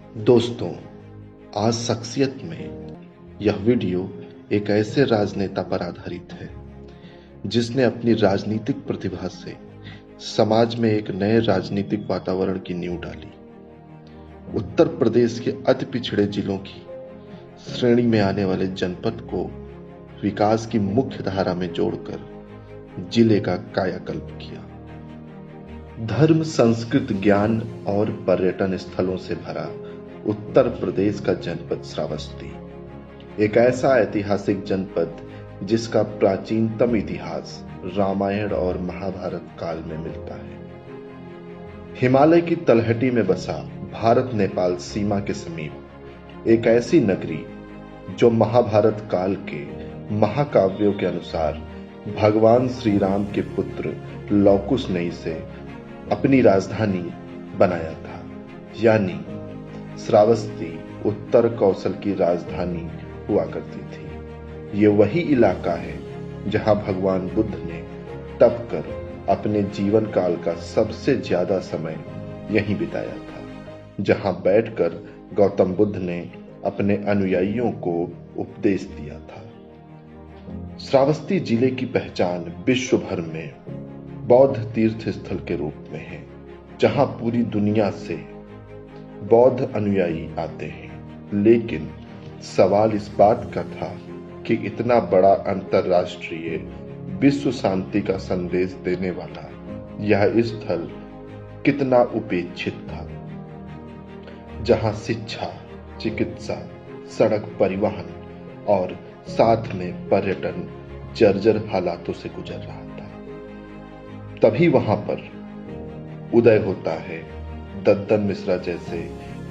दोस्तों, आज शख्सियत में यह वीडियो एक ऐसे राजनेता पर आधारित है जिसने अपनी राजनीतिक प्रतिभा से समाज में एक नए राजनीतिक वातावरण की नींव डाली। उत्तर प्रदेश के अति पिछड़े जिलों की श्रेणी में आने वाले जनपद को विकास की मुख्य धारा में जोड़कर जिले का कायाकल्प किया। धर्म, संस्कृत, ज्ञान और पर्यटन स्थलों से भरा उत्तर प्रदेश का जनपद श्रावस्ती एक ऐसा ऐतिहासिक जनपद जिसका प्राचीनतम इतिहास रामायण और महाभारत काल में मिलता है। हिमालय की तलहटी में बसा भारत नेपाल सीमा के समीप एक ऐसी नगरी जो महाभारत काल के महाकाव्यों के अनुसार भगवान श्री राम के पुत्र लवकुश ने इसे अपनी राजधानी बनाया था, यानी श्रावस्ती उत्तर कौशल की राजधानी हुआ करती थी। ये वही इलाका है जहां भगवान बुद्ध ने तप कर अपने जीवन काल का सबसे ज्यादा समय यहीं बिताया था, जहां बैठकर गौतम बुद्ध ने अपने अनुयायियों को उपदेश दिया था। श्रावस्ती जिले की पहचान विश्व भर में बौद्ध तीर्थ स्थल के रूप में है, जहां पूरी दुनिया से बौद्ध अनुयायी आते हैं। लेकिन सवाल इस बात का था कि इतना बड़ा अंतरराष्ट्रीय विश्व शांति का संदेश देने वाला यह स्थल कितना उपेक्षित था, जहां शिक्षा, चिकित्सा, सड़क परिवहन और साथ में पर्यटन जर्जर हालातों से गुजर रहा था। तभी वहां पर उदय होता है दद्दन मिश्रा जैसे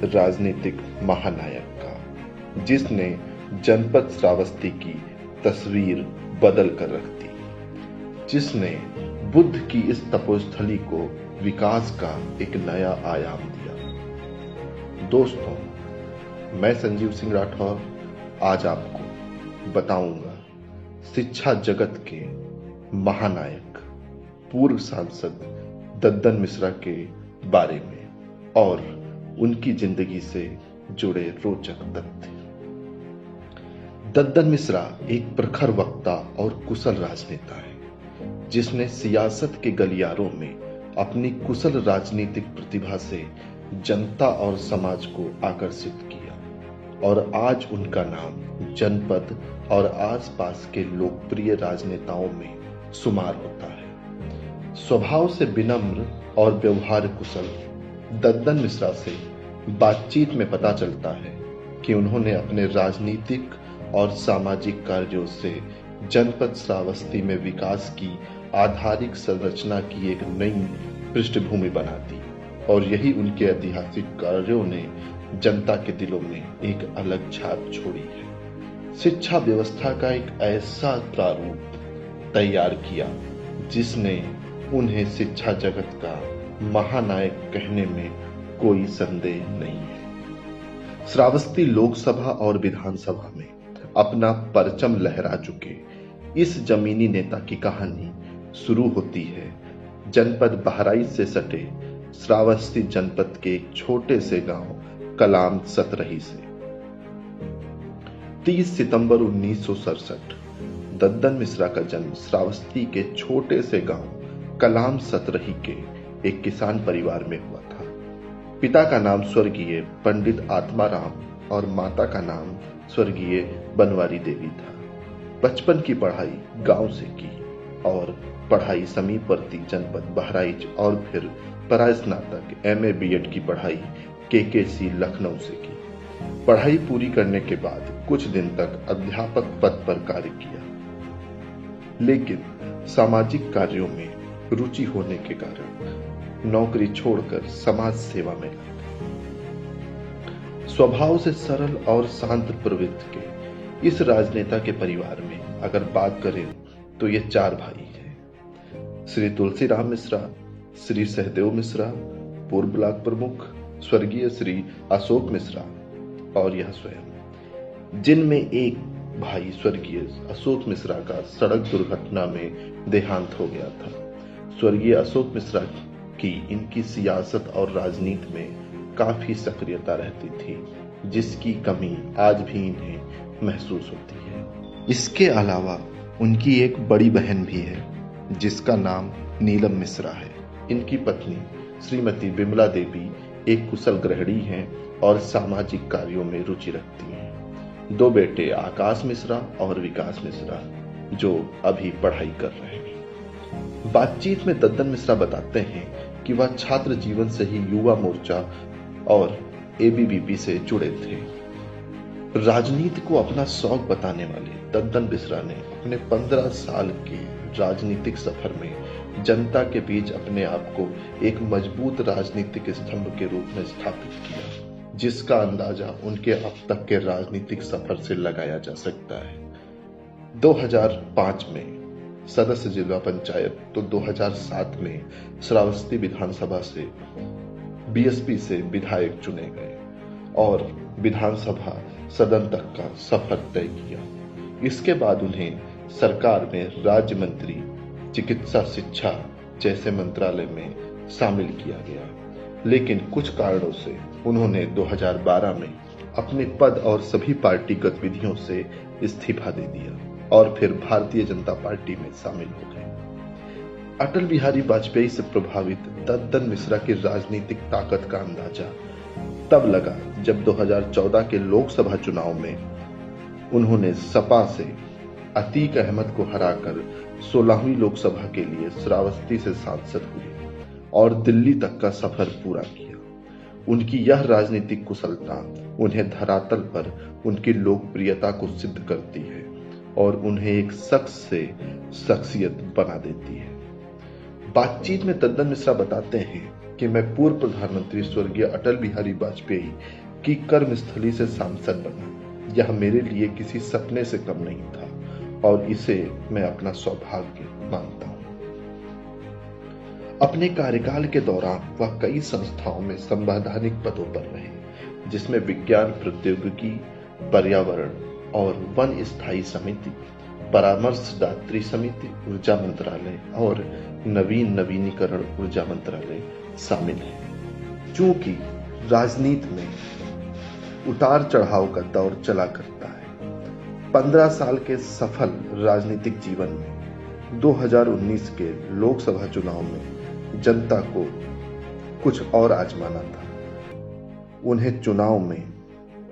राजनीतिक महानायक का, जिसने जनपद श्रावस्ती की तस्वीर बदल कर रख दी, जिसने बुद्ध की इस तपोस्थली को विकास का एक नया आयाम दिया। दोस्तों, मैं संजीव सिंह राठौर आज आपको बताऊंगा शिक्षा जगत के महानायक पूर्व सांसद दद्दन मिश्रा के बारे में और उनकी जिंदगी से जुड़े रोचक तथ्य। दद्दन मिश्रा एक प्रखर वक्ता और कुशल राजनेता है, जिसने सियासत के गलियारों में अपनी कुशल राजनीतिक प्रतिभा से जनता और समाज को आकर्षित किया और आज उनका नाम जनपद और आसपास के लोकप्रिय राजनेताओं में शुमार होता है। स्वभाव से विनम्र और व्यवहार कुशल दद्दन मिश्रा से बातचीत में पता चलता है कि उन्होंने अपने राजनीतिक और सामाजिक कार्यों से जनपद श्रावस्ती में विकास की आधारिक संरचना की एक नई पृष्ठभूमि बना दी और यही उनके ऐतिहासिक कार्यों ने जनता के दिलों में एक अलग छाप छोड़ी है। शिक्षा व्यवस्था का एक ऐसा प्रारूप तैयार किया जिसने उन्हें शिक्षा जगत का महानायक कहने में कोई संदेह नहीं है। श्रावस्ती लोकसभा और विधानसभा में अपना परचम लहरा चुके इस जमीनी नेता की कहानी शुरू होती है जनपद बहराइच से सटे श्रावस्ती जनपद के एक छोटे से गांव कलाम सतरही से। 30 सितंबर 1967 दद्दन मिश्रा का जन्म श्रावस्ती के छोटे से गांव कलाम सतरही के एक किसान परिवार में हुआ था। पिता का नाम स्वर्गीय पंडित आत्माराम और माता का नाम स्वर्गीय बनवारी देवी था। बचपन की पढ़ाई गांव से की और पढ़ाई समीपवर्ती जनपद बहराइच और फिर परास्नातक MA BEd की पढ़ाई KKC लखनऊ से की। पढ़ाई पूरी करने के बाद कुछ दिन तक अध्यापक पद पर कार्य किया, लेकिन सामाजिक कार्यों में रुचि होने के कारण नौकरी छोड़कर समाज सेवा में लग गए। स्वभाव से सरल और शांत प्रवृत्ति के इस राजनेता के परिवार में अगर बात करें तो ये 4 भाई हैं। श्री तुलसीराम मिश्रा, श्री सहदेव मिश्रा, पूर्व ब्लॉक प्रमुख स्वर्गीय श्री अशोक मिश्रा और यह स्वयं, जिनमें एक भाई स्वर्गीय अशोक मिश्रा का सड़क दुर्घटना में देहांत हो गया था। स्वर्गीय अशोक मिश्रा की इनकी सियासत और राजनीति में काफी सक्रियता रहती थी, जिसकी कमी आज भी इन्हें महसूस होती है। इसके अलावा उनकी एक बड़ी बहन भी है, जिसका नाम नीलम मिश्रा है। इनकी पत्नी श्रीमती बिमला देवी एक कुशल गृहिणी हैं और सामाजिक कार्यों में रुचि रखती हैं। 2 बेटे आकाश मिश्रा और विकास मिश्रा, जो अभी पढ़ाई कर रहे हैं। बातचीत में दद्दन मिश्रा बताते हैं कि वह छात्र जीवन से ही युवा मोर्चा और एबीवीपी से जुड़े थे। राजनीति को अपना शौक बताने वाले दद्दन मिश्रा ने अपने 15 साल के राजनीतिक सफर में जनता के बीच अपने आप को एक मजबूत राजनीतिक स्तंभ के रूप में स्थापित किया, जिसका अंदाजा उनके अब तक के राजनीतिक सफर से लगाया जा सकता है। 2005 में सदस्य जिला पंचायत तो 2007 में श्रावस्ती विधानसभा से बीएसपी से विधायक चुने गए और विधानसभा सदन तक का सफर तय किया। इसके बाद उन्हें सरकार में राज्य मंत्री चिकित्सा शिक्षा जैसे मंत्रालय में शामिल किया गया, लेकिन कुछ कारणों से उन्होंने 2012 में अपने पद और सभी पार्टी गतिविधियों से इस्तीफा दे दिया और फिर भारतीय जनता पार्टी में शामिल हो गए। अटल बिहारी वाजपेयी से प्रभावित दद्दन मिश्रा की राजनीतिक ताकत का अंदाजा तब लगा जब 2014 के लोकसभा चुनाव में उन्होंने सपा से अतीक अहमद को हराकर 16वीं लोकसभा के लिए श्रावस्ती से सांसद हुए और दिल्ली तक का सफर पूरा किया। उनकी यह राजनीतिक कुशलता उन्हें धरातल पर उनकी लोकप्रियता को सिद्ध करती है और उन्हें एक शख्स से शख्सियत बना देती है। बातचीत में दद्दन मिश्रा बताते हैं कि मैं पूर्व प्रधानमंत्री स्वर्गीय अटल बिहारी वाजपेयी की कर्मस्थली से सांसद बना। यह मेरे लिए किसी सपने से कम नहीं था और इसे मैं अपना सौभाग्य मानता हूं। अपने कार्यकाल के दौरान वह कई संस्थाओं में संवैधानिक पदों पर रहे, जिसमें विज्ञान प्रौद्योगिकी, पर्यावरण और वन स्थायी समिति, परामर्शदात्री समिति, ऊर्जा मंत्रालय और नवीनीकरण ऊर्जा मंत्रालय शामिल है। चूंकि राजनीति में उतार चढ़ाव का दौर चला करता है, 15 साल के सफल राजनीतिक जीवन में 2019 के लोकसभा चुनाव में जनता को कुछ और आजमाना था। उन्हें चुनाव में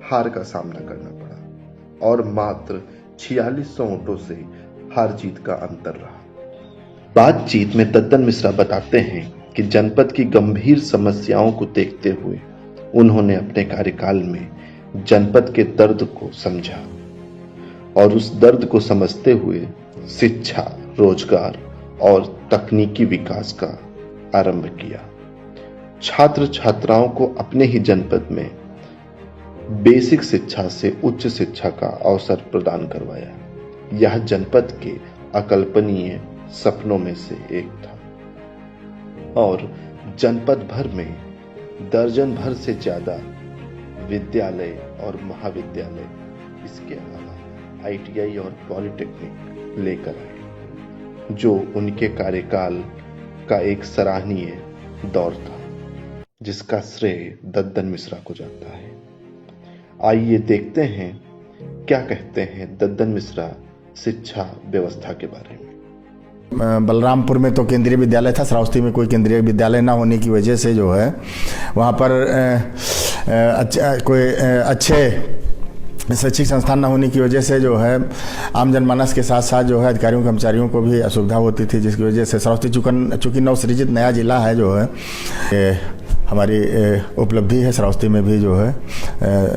हार का सामना करना पड़ा और मात्र 4600 वोटों से हार जीत का अंतर रहा। बातचीत में दद्दन मिश्रा बताते हैं कि जनपद की गंभीर समस्याओं को देखते हुए उन्होंने अपने कार्यकाल में जनपद के दर्द को समझा और उस दर्द को समझते हुए शिक्षा, रोजगार और तकनीकी विकास का आरंभ किया। छात्र छात्राओं को अपने ही जनपद में बेसिक शिक्षा से उच्च शिक्षा का अवसर प्रदान करवाया। यह जनपद के अकल्पनीय सपनों में से एक था और जनपद भर में दर्जन भर से ज्यादा विद्यालय और महाविद्यालय, इसके अलावा आईटीआई और पॉलिटेक्निक लेकर आए, जो उनके कार्यकाल का एक सराहनीय दौर था, जिसका श्रेय दद्दन मिश्रा को जाता है। आइए देखते हैं क्या कहते हैं दद्दन मिश्रा शिक्षा व्यवस्था के बारे में। बलरामपुर में तो केंद्रीय विद्यालय था, श्रावस्ती में कोई केंद्रीय विद्यालय ना होने की वजह से जो है वहाँ पर कोई अच्छे शैक्षिक संस्थान न होने की वजह से जो है आम जनमानस के साथ साथ जो है अधिकारियों कर्मचारियों को भी असुविधा होती थी, जिसकी वजह से श्रावस्ती चूँकि नवसृजित नया जिला है जो है हमारी उपलब्धि है। श्रावस्ती में भी जो है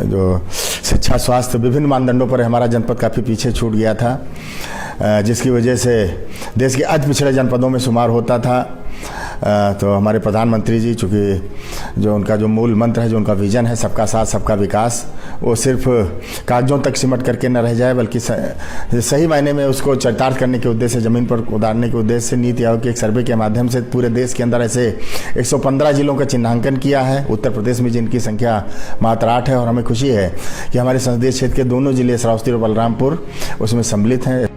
जो शिक्षा, स्वास्थ्य, विभिन्न मानदंडों पर हमारा जनपद काफ़ी पीछे छूट गया था, जिसकी वजह से देश के अति पिछड़े जनपदों में शुमार होता था। तो हमारे प्रधानमंत्री जी, चूँकि जो उनका जो मूल मंत्र है, जो उनका विजन है सबका साथ सबका विकास, वो सिर्फ कागजों तक सिमट करके न रह जाए, बल्कि सही मायने में उसको चरितार्थ करने के उद्देश्य से, ज़मीन पर उतारने के उद्देश्य से नीति आयोग के एक सर्वे के माध्यम से पूरे देश के अंदर ऐसे 115 जिलों का चिन्हांकन किया है। उत्तर प्रदेश में जिनकी संख्या मात्र 8 है और हमें खुशी है कि हमारे संसदीय क्षेत्र के दोनों जिले श्रावस्ती और बलरामपुर उसमें सम्मिलित हैं।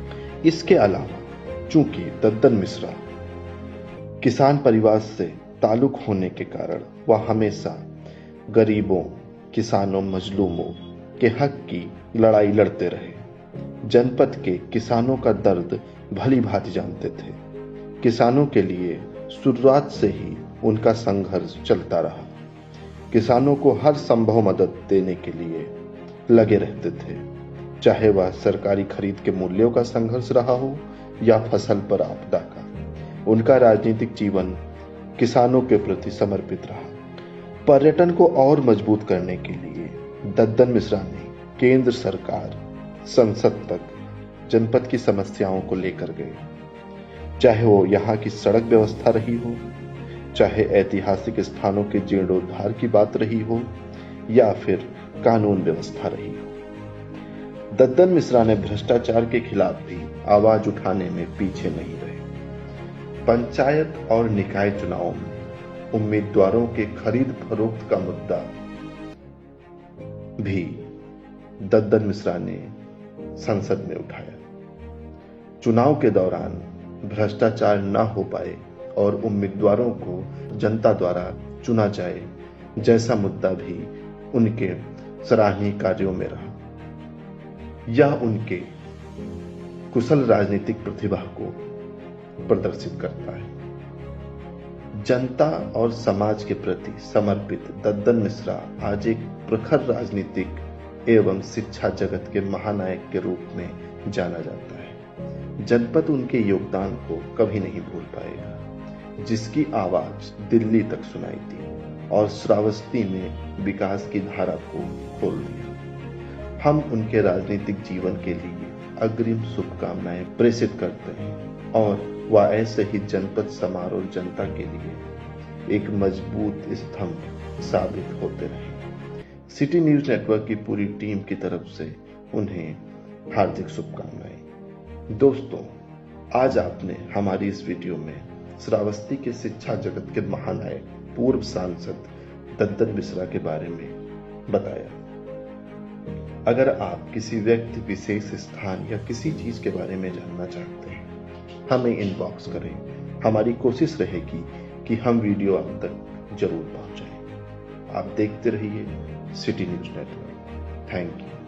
इसके अलावा चूंकि दद्दन मिश्रा किसान परिवार से ताल्लुक होने के कारण वह हमेशा गरीबों, किसानों, मजलूमों के हक की लड़ाई लड़ते रहे। जनपद के किसानों का दर्द भली भांति जानते थे। किसानों के लिए शुरुआत से ही उनका संघर्ष चलता रहा। किसानों को हर संभव मदद देने के लिए लगे रहते थे, चाहे वह सरकारी खरीद के मूल्यों का संघर्ष रहा हो या फसल पर आपदा का। उनका राजनीतिक जीवन किसानों के प्रति समर्पित रहा। पर्यटन को और मजबूत करने के लिए दद्दन मिश्रा ने केंद्र सरकार, संसद तक जनपद की समस्याओं को लेकर गए, चाहे वो यहाँ की सड़क व्यवस्था रही हो, चाहे ऐतिहासिक स्थानों के जीर्णोद्धार की बात रही हो, या फिर कानून व्यवस्था रही हो। दद्दन मिश्रा ने भ्रष्टाचार के खिलाफ भी आवाज उठाने में पीछे नहीं रहे। पंचायत और निकाय चुनावों में उम्मीदवारों के खरीद फरोख्त का मुद्दा भी दद्दन मिश्रा ने संसद में उठाया। चुनाव के दौरान भ्रष्टाचार न हो पाए और उम्मीदवारों को जनता द्वारा चुना जाए जैसा मुद्दा भी उनके सराहनीय कार्यों में रहा। यह उनके कुशल राजनीतिक प्रतिभा को प्रदर्शित करता है। जनता और समाज के प्रति समर्पित दद्दन मिश्रा आज एक प्रखर राजनीतिक एवं शिक्षा जगत के महानायक के रूप में जाना जाता है। जनपद उनके योगदान को कभी नहीं भूल पाएगा, जिसकी आवाज दिल्ली तक सुनाई दी और श्रावस्ती में विकास की धारा को खोल दिया। हम उनके राजनीतिक जीवन के लिए अग्रिम शुभकामनाएं प्रेषित करते हैं और वह ऐसे ही जनपद समारोह जनता के लिए एक मजबूत स्तंभ साबित होते रहे। सिटी न्यूज नेटवर्क की पूरी टीम की तरफ से उन्हें हार्दिक शुभकामनाएं। दोस्तों, आज आपने हमारी इस वीडियो में श्रावस्ती के शिक्षा जगत के महानायक पूर्व सांसद दद्दन मिश्रा के बारे में बताया। अगर आप किसी व्यक्ति, विशेष स्थान या किसी चीज के बारे में जानना चाहते हैं, हमें इनबॉक्स करें। हमारी कोशिश रहेगी कि हम वीडियो आप तक जरूर पहुंचाएं। आप देखते रहिए city news network. Thank you.